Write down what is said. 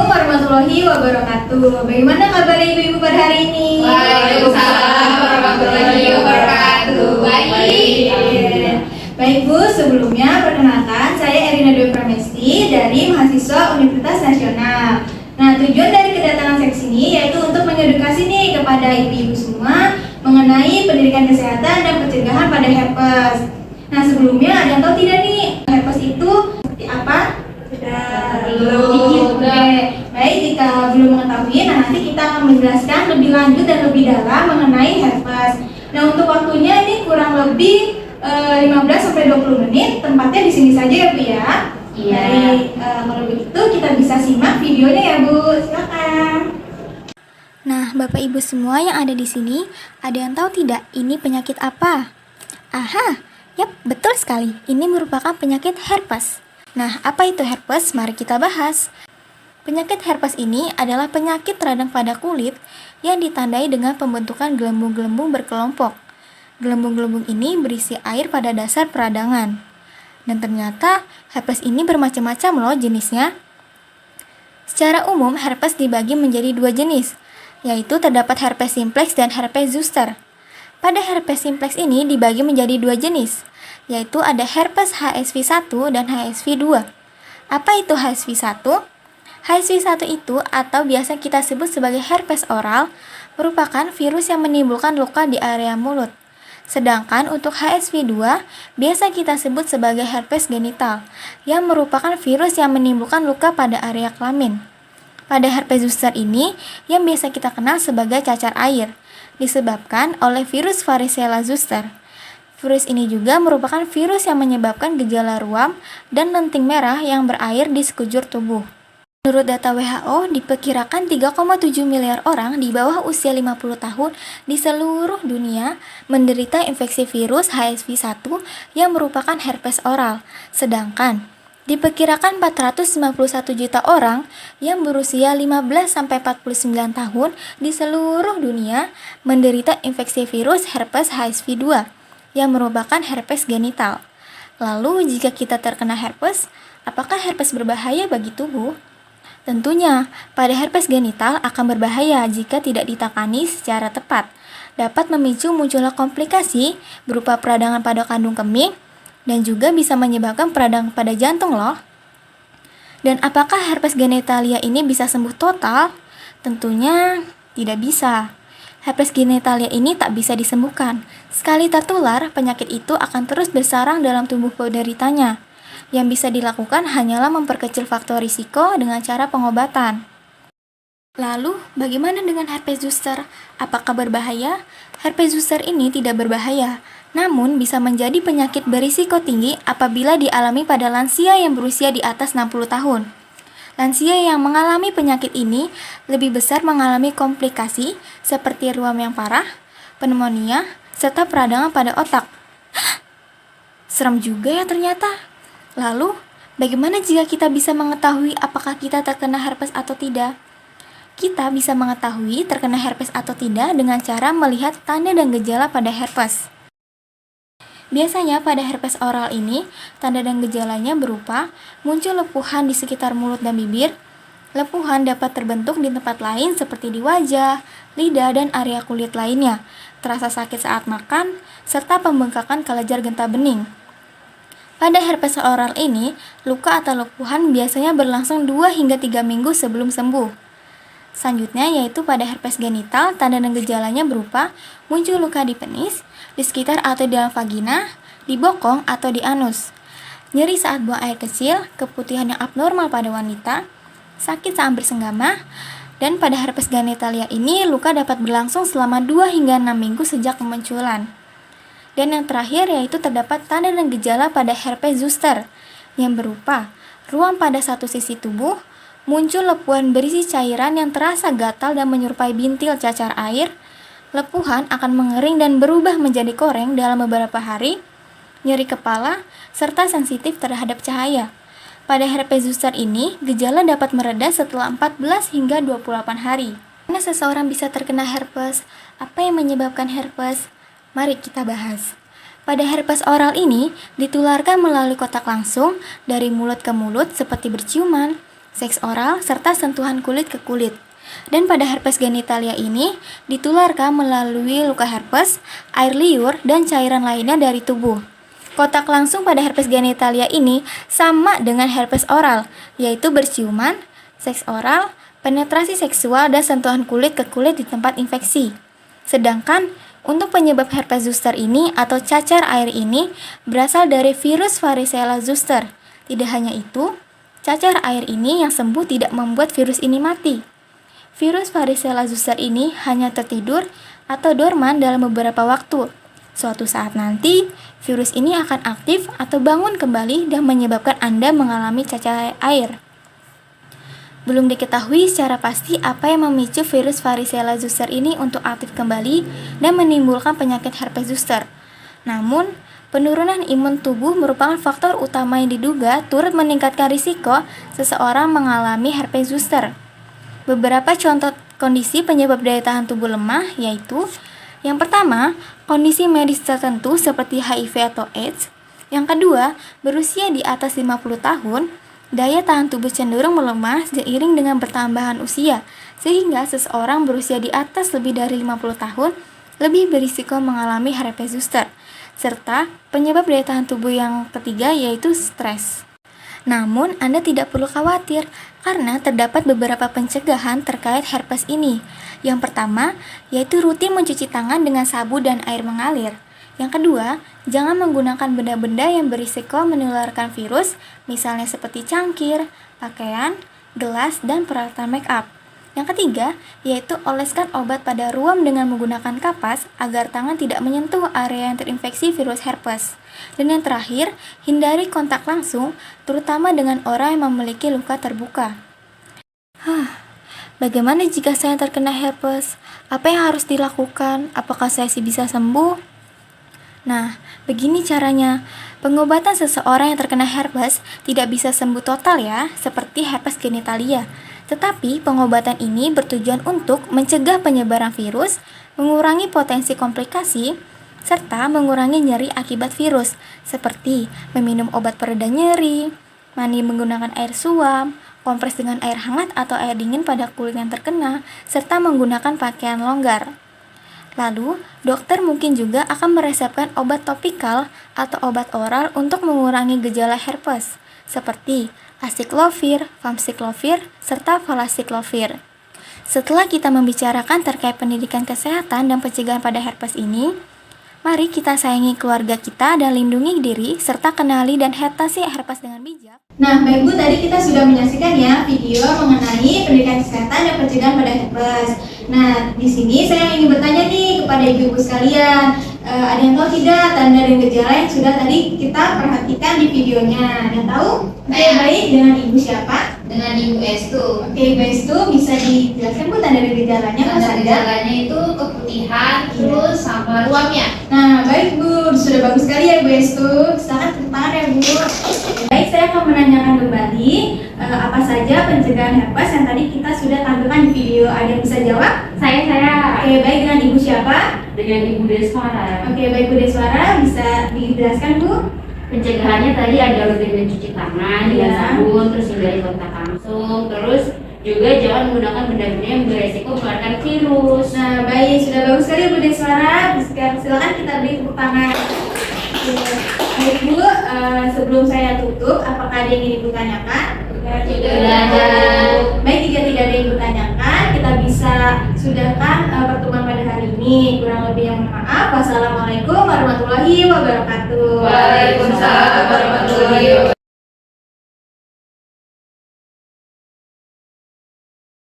warahmatullahi wabarakatuh. Bagaimana kabar ibu-ibu pada hari ini? Waalaikumsalam warahmatullahi wabarakatuh. Baik. Baik Bu, sebelumnya perkenalkan saya Erina Dwi Pramesti dari mahasiswa Universitas Nasional. Nah, tujuan dari kedatangan saya sini yaitu untuk mengedukasi nih kepada ibu-ibu semua mengenai pendidikan kesehatan dan pencegahan pada herpes. Nah, sebelumnya ada yang tahu tidak nih herpes itu seperti apa? Belum. Baik, jika belum mengetahui, nanti kita akan menjelaskan lebih lanjut dan lebih dalam mengenai herpes. Nah, untuk waktunya ini kurang lebih 15-20 menit. Tempatnya di sini saja ya Bu ya. Iya. Baik, kalau begitu kita bisa simak videonya ya Bu. Silakan. Nah, Bapak Ibu semua yang ada di sini, ada yang tahu tidak ini penyakit apa? Aha, yap, betul sekali. Ini merupakan penyakit herpes. Nah, apa itu herpes? Mari kita bahas. Penyakit herpes ini adalah penyakit radang pada kulit yang ditandai dengan pembentukan gelembung-gelembung berkelompok. Gelembung-gelembung ini berisi air pada dasar peradangan. Dan ternyata herpes ini bermacam-macam loh jenisnya. Secara umum, herpes dibagi menjadi dua jenis, yaitu terdapat herpes simplex dan herpes zoster. Pada herpes simplex ini dibagi menjadi dua jenis, yaitu ada herpes HSV1 dan HSV2. Apa itu HSV1? HSV1 itu atau biasa kita sebut sebagai herpes oral merupakan virus yang menimbulkan luka di area mulut. Sedangkan untuk HSV2 biasa kita sebut sebagai herpes genital yang merupakan virus yang menimbulkan luka pada area kelamin. Pada herpes zoster ini yang biasa kita kenal sebagai cacar air disebabkan oleh virus varicella zoster. Virus ini juga merupakan virus yang menyebabkan gejala ruam dan lenting merah yang berair di sekujur tubuh. Menurut data WHO, diperkirakan 3,7 miliar orang di bawah usia 50 tahun di seluruh dunia menderita infeksi virus HSV1 yang merupakan herpes oral. Sedangkan, diperkirakan 491 juta orang yang berusia 15-49 tahun di seluruh dunia menderita infeksi virus herpes HSV2 yang merupakan herpes genital. Lalu, jika kita terkena herpes, apakah herpes berbahaya bagi tubuh? Tentunya, pada herpes genital akan berbahaya jika tidak ditangani secara tepat. Dapat memicu munculnya komplikasi berupa peradangan pada kandung kemih dan juga bisa menyebabkan peradangan pada jantung loh. Dan apakah herpes genitalia ini bisa sembuh total? Tentunya tidak bisa. Herpes genitalia ini tak bisa disembuhkan. Sekali tertular, penyakit itu akan terus bersarang dalam tubuh penderitanya. Yang bisa dilakukan hanyalah memperkecil faktor risiko dengan cara pengobatan. Lalu, bagaimana dengan herpes zoster? Apakah berbahaya? Herpes zoster ini tidak berbahaya, namun bisa menjadi penyakit berisiko tinggi apabila dialami pada lansia yang berusia di atas 60 tahun. Lansia yang mengalami penyakit ini lebih besar mengalami komplikasi seperti ruam yang parah, pneumonia, serta peradangan pada otak. Serem juga ya ternyata. Lalu, bagaimana jika kita bisa mengetahui apakah kita terkena herpes atau tidak? Kita bisa mengetahui terkena herpes atau tidak dengan cara melihat tanda dan gejala pada herpes. Biasanya pada herpes oral ini, tanda dan gejalanya berupa muncul lepuhan di sekitar mulut dan bibir. Lepuhan dapat terbentuk di tempat lain seperti di wajah, lidah, dan area kulit lainnya. Terasa sakit saat makan, serta pembengkakan kelenjar getah bening. Pada herpes oral ini, luka atau lepuhan biasanya berlangsung 2 hingga 3 minggu sebelum sembuh. Selanjutnya yaitu pada herpes genital, tanda dan gejalanya berupa muncul luka di penis, di sekitar atau di dalam vagina, di bokong atau di anus, nyeri saat buang air kecil, keputihan yang abnormal pada wanita, sakit saat bersenggama, dan pada herpes genitalia ini luka dapat berlangsung selama 2 hingga 6 minggu sejak kemunculan. Dan yang terakhir yaitu terdapat tanda dan gejala pada herpes zoster yang berupa ruam pada satu sisi tubuh, muncul lepuhan berisi cairan yang terasa gatal dan menyerupai bintil cacar air, lepuhan akan mengering dan berubah menjadi koreng dalam beberapa hari, nyeri kepala, serta sensitif terhadap cahaya. Pada herpes zoster ini, gejala dapat mereda setelah 14 hingga 28 hari. Bagaimana seseorang bisa terkena herpes? Apa yang menyebabkan herpes? Mari kita bahas. Pada herpes oral ini ditularkan melalui kontak langsung dari mulut ke mulut seperti berciuman, seks oral, serta sentuhan kulit ke kulit. Dan pada herpes genitalia ini ditularkan melalui luka herpes, air liur, dan cairan lainnya dari tubuh. Kontak langsung pada herpes genitalia ini sama dengan herpes oral, yaitu berciuman, seks oral, penetrasi seksual, dan sentuhan kulit ke kulit di tempat infeksi. Sedangkan untuk penyebab herpes zoster ini atau cacar air ini berasal dari virus varicella zoster. Tidak hanya itu, cacar air ini yang sembuh tidak membuat virus ini mati. Virus varicella zoster ini hanya tertidur atau dorman dalam beberapa waktu. Suatu saat nanti, virus ini akan aktif atau bangun kembali dan menyebabkan Anda mengalami cacar air. Belum diketahui secara pasti apa yang memicu virus varicella zoster ini untuk aktif kembali dan menimbulkan penyakit herpes zoster. Namun, penurunan imun tubuh merupakan faktor utama yang diduga turut meningkatkan risiko seseorang mengalami herpes zoster. Beberapa contoh kondisi penyebab daya tahan tubuh lemah yaitu: yang pertama, kondisi medis tertentu seperti HIV atau AIDS. Yang kedua, berusia di atas 50 tahun. Daya tahan tubuh cenderung melemah seiring dengan bertambahan usia, sehingga seseorang berusia di atas lebih dari 50 tahun lebih berisiko mengalami herpes zoster. Serta penyebab daya tahan tubuh yang ketiga yaitu stres. Namun, Anda tidak perlu khawatir karena terdapat beberapa pencegahan terkait herpes ini. Yang pertama, yaitu rutin mencuci tangan dengan sabun dan air mengalir. Yang kedua, jangan menggunakan benda-benda yang berisiko menularkan virus, misalnya seperti cangkir, pakaian, gelas, dan peralatan make up. Yang ketiga, yaitu oleskan obat pada ruam dengan menggunakan kapas agar tangan tidak menyentuh area yang terinfeksi virus herpes. Dan yang terakhir, hindari kontak langsung, terutama dengan orang yang memiliki luka terbuka. Bagaimana jika saya terkena herpes? Apa yang harus dilakukan? Apakah saya bisa sembuh? Nah, begini caranya. Pengobatan seseorang yang terkena herpes tidak bisa sembuh total ya, seperti herpes genitalia. Tetapi pengobatan ini bertujuan untuk mencegah penyebaran virus, mengurangi potensi komplikasi, serta mengurangi nyeri akibat virus, seperti meminum obat pereda nyeri, mandi menggunakan air suam, kompres dengan air hangat atau air dingin pada kulit yang terkena, serta menggunakan pakaian longgar. Lalu, dokter mungkin juga akan meresepkan obat topikal atau obat oral untuk mengurangi gejala herpes, seperti aciclovir, famciclovir, serta valacyclovir. Setelah kita membicarakan terkait pendidikan kesehatan dan pencegahan pada herpes ini, mari kita sayangi keluarga kita dan lindungi diri, serta kenali dan atasi herpes dengan bijak. Nah, Bapak Ibu, tadi kita sudah menyaksikan ya video mengenai pendidikan kesehatan dan pencegahan pada herpes. Nah, di sini saya ingin bertanya nih kepada ibu-ibu sekalian, ada yang tahu tidak tanda dan gejala yang sudah tadi kita perhatikan di videonya? Ada yang tahu? Oke, baik. Dengan ibu siapa? Dengan Ibu Estu. Oke, Ibu Estu, bisa dijelaskan Bu tanda dan gejalanya? Tanda gejalanya itu keputihan, terus sama ruamnya. Nah, baik Bu, sudah bagus sekali ya Bu Estu. Silakan tepuk tangan ya Bu. Baik, saya akan menanyakan kembali apa saja pencegahan herpes yang tadi kita sudah tampilkan di video. Ada yang bisa jawab? Saya. Oke, baik. Dengan Ibu siapa? Dengan Ibu Deswara. Oke, baik Bu Deswara, bisa dijelaskan Bu? Pencegahannya tadi ada rutin mencuci tangan dengan Iya. sabun, terus hindari kontak langsung, terus juga jangan menggunakan benda-benda yang beresiko menularkan virus. Nah, baik, sudah bagus sekali Bu Deswara. Silakan kita beri tepuk tangan. Oke. Baik Bu, sebelum saya tutup, apakah ada yang ingin Ibu tanyakan? Tidak ada. Baik, jika tidak ada yang Ibu tanyakan, kita bisa sudahkan pertemuan pada hari ini. Kurang lebih yang mohon maaf. Wassalamualaikum warahmatullahi wabarakatuh. Waalaikumsalam warahmatullahi wabarakatuh.